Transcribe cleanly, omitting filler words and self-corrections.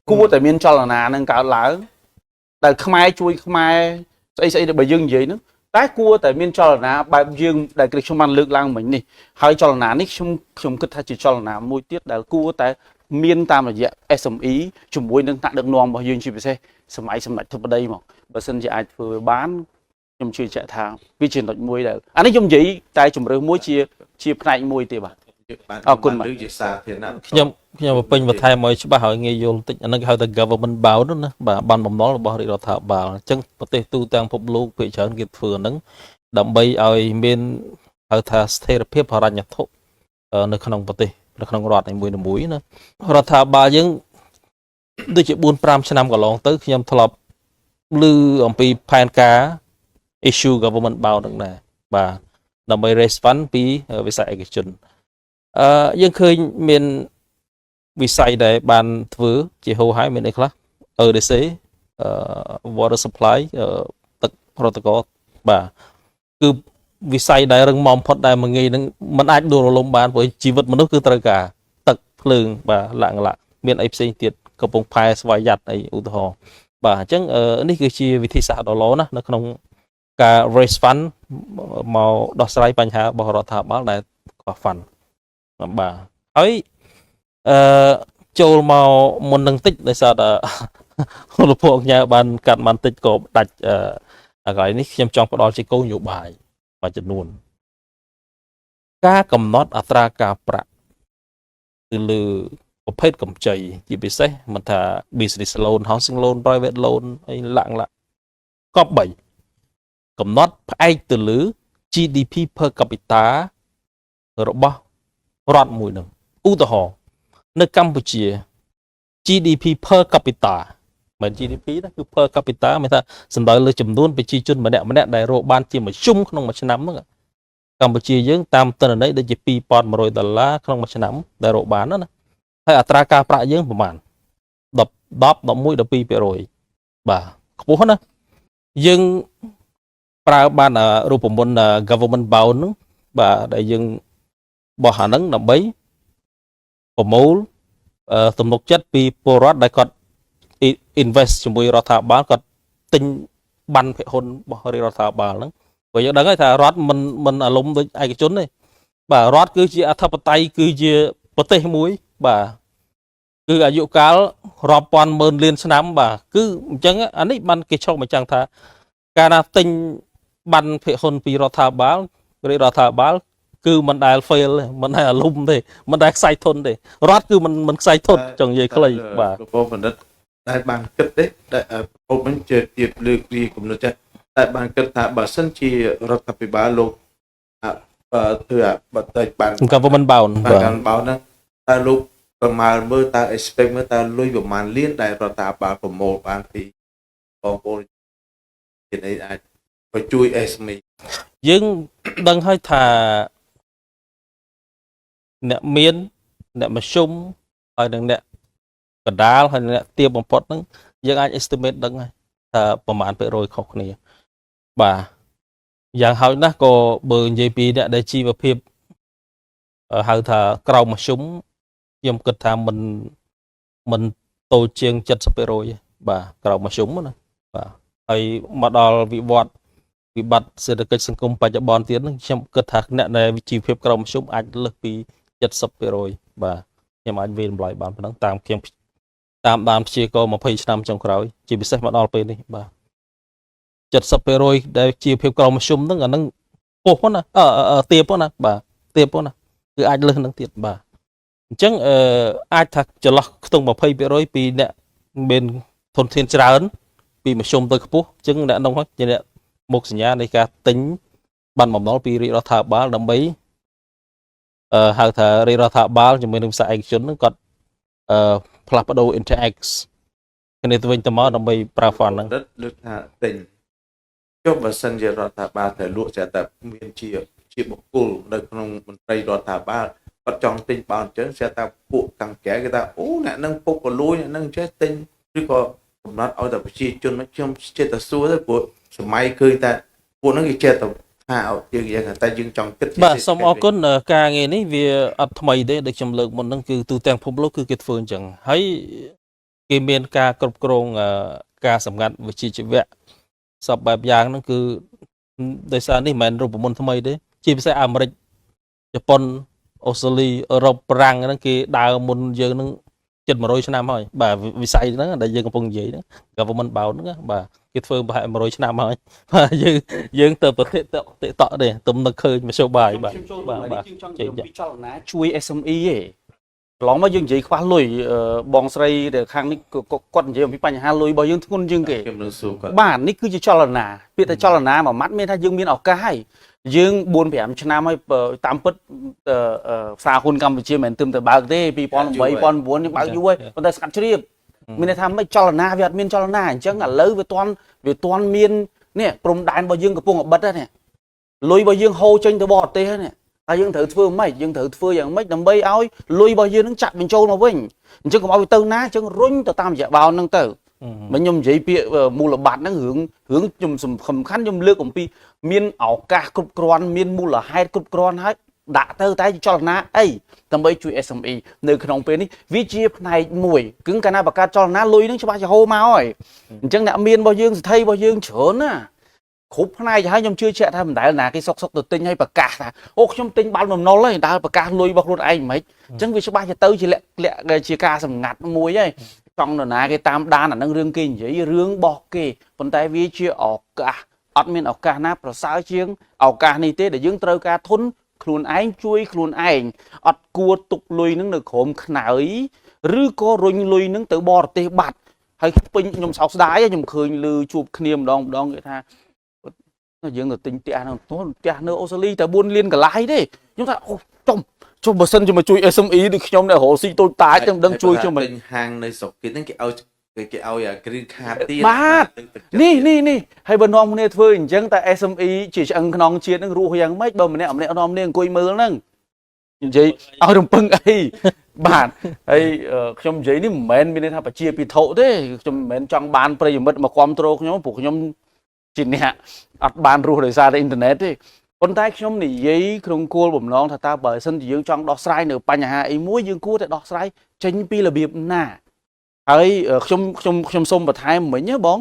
គួរតែមានចលនានឹងកើតឡើងដែលខ្មែរជួយខ្មែរស្អីបើយើងនិយាយហ្នឹងតែគួរតែមានចលនាបែបយើងដែលខ្ញុំបានលើកឡើងមិញនេះហើយចលនានេះខ្ញុំគិតថាជាចលនាមួយទៀតដែលគួរតែមានតាមរយៈ SME ជាមួយនឹងថ្នាក់ដឹកនាំរបស់យើងជាពិសេសសម័យសម្ដេចធិបតីមកបើសិនជាអាចធ្វើបានខ្ញុំជឿជាក់ថាវាជាចំណុចមួយដែលអានេះខ្ញុំនិយាយតែជំរឿមួយជាផ្នែកមួយទេបាទអរគុណបាទខ្ញុំពេញបន្ថែមឲ្យច្បាស់ឲ្យងាយយល់បន្តិចអានឹងហៅថា government bound ណាបាទបានបំណុលរបស់រាជរដ្ឋាភិបាលអញ្ចឹងប្រទេសទូទាំងពិភពលោកភាគច្រើនគេធ្វើហ្នឹងដើម្បីឲ្យមានហៅថាស្ថិរភាពហិរញ្ញវត្ថុនៅក្នុងប្រទេសនៅក្នុងរដ្ឋនីមួយៗណារដ្ឋាភិបាលយើងដូចជា 4-5 ឆ្នាំកន្លងទៅខ្ញុំធ្លាប់ឮអំពីផែនការ issue government bound ហ្នឹងដែរបាទដើម្បី raise fund ពីវិស័យឯកជនយើងឃើញមានវិស័យដែលបានធ្វើជាហូរហើយមានអីខ្លះ EDC water supply ទឹកប្រតកបាទគឺវិស័យដែលរឹងមាំផុតដែលមួយងាយនឹងមិនអាចដួលរលំបានព្រោះជីវិតមនុស្សគឺត្រូវការទឹកភ្លើងបាទឡាក់មានអីផ្សេងទៀតកំពង់ផែស្វយ័តអីឧទាហរណ៍បាទអញ្ចឹងនេះគឺជាវិធីសាស្ត្រដ៏ល្អណាស់នៅក្នុងការ raise fund មកដោះស្រាយបញ្ហារបស់រដ្ឋាភិបាលដែលខ្វះ fund បាទហើយចូលមកមុននឹងតិចដោយសារតែលោកពួកញ៉ាបានកាត់បានតិចក៏ដាច់កន្លែងនេះខ្ញុំចង់ផ្ដល់ជាគោលនយោបាយមួយចំនួនការកំណត់អត្រាការប្រាក់គឺលើប្រភេទកម្ចីជាពិសេសមិនថា business loan housing loan private loan អីឡាក់កប់3កំណត់ផ្អែកទៅលើ GDP per capita របស់រដ្ឋមួយនឹងឧទាហរណ៍នៅកម្ពុជា GDP per capita មិន GDP ណាគឺ per capita មានថាសំដៅលើចំនួនប្រជាជនម្នាក់ដែលរកបានជាមធ្យមក្នុងមួយឆ្នាំហ្នឹងកម្ពុជាយើងតាមទិន្នន័យដូចជា$2,100ក្នុងមួយឆ្នាំដែលរកបានណាហើយអត្រាការប្រាក់យើងប្រហែល10 11 12% បាទខ្ពស់ណាយើងប្រើបានរូបមន្ត government bound ហ្នឹងបាទដែលយើងបោះអាហ្នឹងដើម្បីប្រមូលទំនុកចិត្តពីពលរដ្ឋដែលគាត់ invest ជាមួយរដ្ឋាភិបាលគាត់ទិញបានភាគហ៊ុនរបស់រដ្ឋាភិបាលហ្នឹងព្រោះយើងដឹងហើយថារដ្ឋមិនអារម្មណ៍ដូចឯកជនទេបាទរដ្ឋគឺជាអធិបតេយ្យគឺជាប្រទេសមួយបាទគឺអាយុកាលរាប់ពាន់ម៉ឺនលានឆ្នាំបាទគឺអញ្ចឹងអានេះបានគេឆុសមកចឹងថាកាលណាទិញបានភាគហ៊ុនពីរដ្ឋាភិបាលរដ្ឋាភិបាលគឺមិនដែល fail មិនដែលអាលុំទេមិនដែលខ្សែធនទេរដ្ឋគឺមិនខ្សែធនចង់និយាយខ្លីបាទលោកបណ្ឌិតដែលបានគិតទេដែលពុកមិនជឿទៀតលើកពីគំនិតចាស់តែបានគិតថាបើសិនជារដ្ឋាភិបាលលោកធ្វើបើតែបាន government bound ហ្នឹងតែលោកប្រមាណមើលតើ expect មើលតើលុយប្រមាណលានដែលរដ្ឋាភិបាលប្រមូលបានពីបងប្អូននេះអាចជួយ SME យើងដឹងហើយថាអ្នកមានអ្នកមធ្យមហើយនឹងអ្នកកណ្ដាលហើយអ្នកទាបបំផុតហ្នឹងយើងអាច estimate ដឹងហើយថាប្រមាណ%ខុសគ្នាបាទយ៉ាងហោចណាស់ក៏បើនិយាយពីអ្នកដែលជីវភាពហៅថាក្រោមមធ្យមខ្ញុំគិតថាមិនតូចជាង 70% ទេបាទក្រោមមធ្យមណាបាទហើយមកដល់វិបត្តិសេដ្ឋកិច្ចសង្គមបច្ចុប្បន្នទៀតហ្នឹងខ្ញុំគិតថាអ្នកដែលជីវភាពក្រោមមធ្យមអាចលើសពី 70% បាទខ្ញុំអាចវាយតម្លៃបានប៉ុណ្ណឹងតាមខ្ញុំតាមដានព្យាករណ៍20ឆ្នាំចុងក្រោយជាពិសេសមកដល់ពេលនេះបាទ 70% ដែលជីវភាពក្រោមមធ្យមហ្នឹងអាហ្នឹងពោះណាទាបណាបាទទាបណាគឺអាចលើសនឹងទៀតបាទអញ្ចឹងអាចថាចន្លោះខ្ទង់ 20% ពីអ្នកមានធនធានច្រើនពីមធ្យមទៅខ្ពស់អញ្ចឹងអ្នកនោះជាអ្នកមុខសញ្ញានៃការទិញបានបំណុលពីរាជរដ្ឋាភិបាលដើម្បីហៅថារាជរដ្ឋាភិបាលជាមួយនឹងវិស័យឯកជនហ្នឹងគាត់ផ្លាស់ប្ដូរ interact គ្នាទៅវិញទៅមកដើម្បីប្រើ fund ហ្នឹងលើកថាទិញចុះបើសិនជារដ្ឋាភិបាលតែលក់ចេះតែមានជាបុគ្គលនៅក្នុងមន្ត្រីរដ្ឋាភិបាលគាត់ចង់ទិញបានអញ្ចឹងចេះតែពួកខាងក្រៅគេថាអូអ្នកនឹងពុកក៏លួយអ្នកនឹងចេះទិញឬក៏កំណត់ឲ្យតែប្រជាជនខ្ញុំចេះតែសួរទៅព្រោះសម័យឃើញតែពួកហ្នឹងគេចេះតែ យើងនិយាយថាតែយើងចង់គិត បាទសូមអរគុណការងារនេះវាអត់ថ្មីទេដូចខ្ញុំលើកមុនហ្នឹងគឺទូទាំងពិភពលោកគឺគេធ្វើអញ្ចឹងហើយគេមានការគ្រប់គ្រងការសម្ងាត់វិជ្ជាជីវៈសពបែបយ៉ាងហ្នឹងគឺដោយសារនេះមិនមែនរូបមន្តថ្មីទេជាពិសេសអាមេរិកជប៉ុនអូស្ត្រាលីអឺរ៉ុបប្រាំងហ្នឹងគេដើរមុនយើងហ្នឹងជិត100ឆ្នាំហើយបាទវិស័យហ្នឹងដែលយើងកំពុងនិយាយហ្នឹង government bound ហ្នឹងបាទគេធ្វើប្រហែល100ឆ្នាំហើយបាទយើងទៅប្រទេសតក់ទេទំនឹកឃើញមធ្យោបាយបាទបាទយើងចង់និយាយពីចលនាជួយ SME ឯងកន្លងមកយើងនិយាយខ្វះលុយបងស្រីដែលខាងនេះគាត់និយាយអំពីបញ្ហាលុយរបស់យើងធ្ងន់ជាងគេបាទនេះគឺជាចលនាពាក្យតែចលនាមួយម៉ាត់មានថាយើងមានឱកាសហើយយើង4-5ឆ្នាំហើយតាមពិតផ្សារហ៊ុនកម្ពុជាមិនមែនទឹមតែបើកទេ2008 2009យើងបើកយូរហើយប៉ុន្តែស្កាត់ជ្រាបមានន័យថាមិនចលនាវាអត់មានចលនាអញ្ចឹងឥឡូវវាទាន់មាននេះព្រំដែនរបស់យើងកំពុងអបិទហ្នឹងលុយរបស់យើងហូរចេញទៅបរទេសហ្នឹងតែយើងត្រូវធ្វើម៉េចយើងត្រូវធ្វើយ៉ាងម៉េចដើម្បីឲ្យលុយរបស់យើងនឹងចាក់បញ្ចូលមកវិញអញ្ចឹងកុំឲ្យវាទៅណាអញ្ចឹងរុញទៅតាមរយៈបោនហ្នឹងទៅមិនខ្ញុំនិយាយពាក្យមូលបត្រហ្នឹងរឿងខ្ញុំសំខាន់ខ្ញុំលើកអំពីមានឱកាសគ្រប់គ្រាន់មានមូលហេតុគ្រប់គ្រាន់ហើយដាក់ទៅតែចលនាអីដើម្បីជួយ SME នៅក្នុងពេលនេះវាជាផ្នែកមួយគឺកាលណាបង្កើតចលនាលុយហ្នឹងច្បាស់ជាហូរមកហើយអញ្ចឹងអ្នកមានរបស់យើងសិទ្ធិរបស់យើងច្រើនណាគ្រប់ផ្នែកហើយខ្ញុំជឿជាក់ថាមិនដែលណាគេសុកទៅទិញឲ្យប្រកាសថាអូខ្ញុំទិញបាល់បំណុលហើយដើរប្រកាសលុយរបស់ខ្លួនឯងមិនអញ្ចឹងវាច្បាស់ទៅជាលក្ខជាការសម្ងាត់មួយហើយចង់នរណាគេតាមដានអានឹងរឿងគេនិយាយរឿងរបស់គេប៉ុន្តែវាជាឱកាសអត់មានឱកាសណាប្រសើរជាងឱកាសនេះទេដែលយើងត្រូវការធនខ្លួនឯងជួយខ្លួនឯងអត់គួរទុកលុយនឹងនៅក្រោមខ្នើយឬក៏រុញលុយនឹងទៅបរទេសបាត់ហើយពេញខ្ញុំសោកស្ដាយខ្ញុំឃើញឮជួបគ្នាម្ដងគេថាយើងទៅទិញផ្ទះហ្នឹងផ្ទះនៅអូស្ត្រាលីតែ4លានកន្លៃទេខ្ញុំថាអូចុះបើសិនជាមកជួយ SME ដូចខ្ញុំដែលរកស៊ីតូចតាចតែមិនដឹងជួយខ្ញុំមិនហាងនៅស្រុកគេហ្នឹងគេឲ្យគ្រឿងខាតទៀតបាទនេះហើយបើនាំគ្នាធ្វើអញ្ចឹងតែ SME ជាឆ្អឹងខ្នងជាតិហ្នឹងរស់យ៉ាងម៉េចបើម្នាក់នាំគ្នាអង្គុយមើលហ្នឹងនិយាយឲ្យរំពឹងអីបាទហើយខ្ញុំនិយាយនេះមិនមែនមានន័យថាប្រជាពិធុទេខ្ញុំមិនមែនចង់បានប្រិយមិត្តមកគ្រប់គ្រងខ្ញុំព្រោះខ្ញុំជាអ្នកអត់បានរស់ដោយសារតែអ៊ីនធឺណិតទេប៉ុន្តែខ្ញុំនិយាយក្នុងគោលបំណងថាតើបើសិនជាយើងចង់ដោះស្រាយនៅបញ្ហាអីមួយយើងគួរតែដោះស្រាយចេញពីរបៀបណាហើយខ្ញុំសូមបន្ថែមមិញណាបង